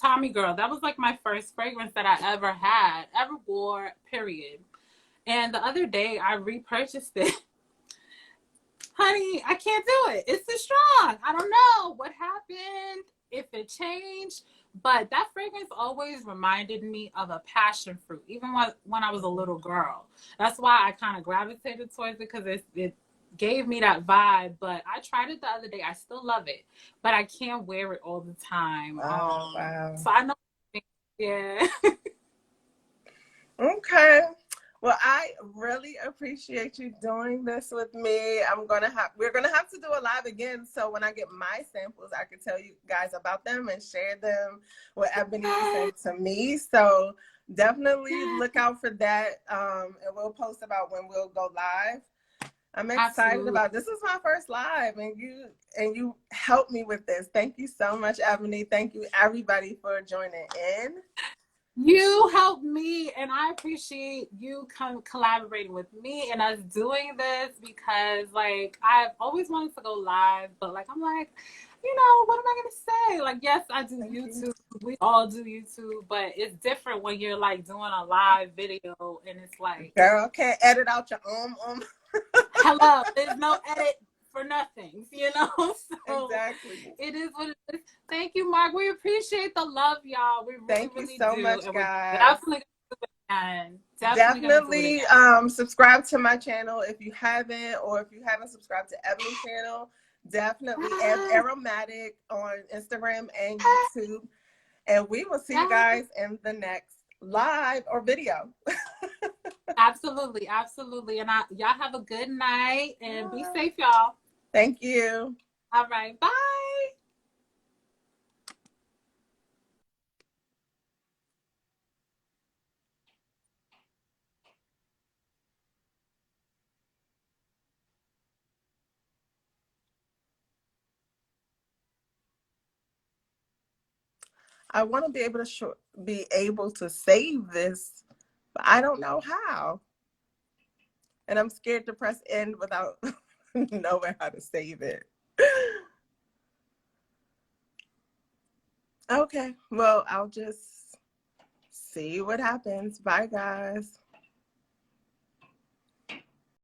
Tommy Girl. That was like my first fragrance that I ever wore, period. And the other day I repurchased it. Honey, I can't do it. It's too strong. I don't know what happened, if it changed, but that fragrance always reminded me of a passion fruit, even when I was a little girl. That's why I kind of gravitated towards it because it gave me that vibe. But I tried it the other day. I still love it, but I can't wear it all the time. Oh, wow. So I know, yeah. Okay. Well, I really appreciate you doing this with me. We're gonna have to do a live again. So when I get my samples, I can tell you guys about them and share them with Ebony sent to me. So definitely look out for that. And we'll post about when we'll go live. I'm excited Absolutely. about this. Is my first live, and you helped me with this. Thank you so much, Ebony. Thank you everybody for joining in. You helped me, and I appreciate you collaborating with me and us doing this because, like, I've always wanted to go live, but like, I'm like, what am I gonna say? Like, yes, I do Thank you. YouTube. We all do YouTube, but it's different when you're like doing a live video and it's like, Girl, can't edit out your hello, there's no edit for nothings, you know? So Exactly. it is what it is. Thank you, Mark. We appreciate the love, y'all. We really, Thank you really so do. much, And we're guys. definitely gonna do it again. Definitely gonna do it Definitely again. subscribe to my channel if you haven't, or if you haven't subscribed to Ebony's channel. Definitely Yes. EbAromatic on Instagram and YouTube. And we will see you Yes. guys in the next live or video. Absolutely, absolutely. And y'all have a good night and be safe, y'all. Thank you. All right, bye. I want to be able to save this, but I don't know how. And I'm scared to press end without knowing how to save it. Okay, well, I'll just see what happens. Bye, guys.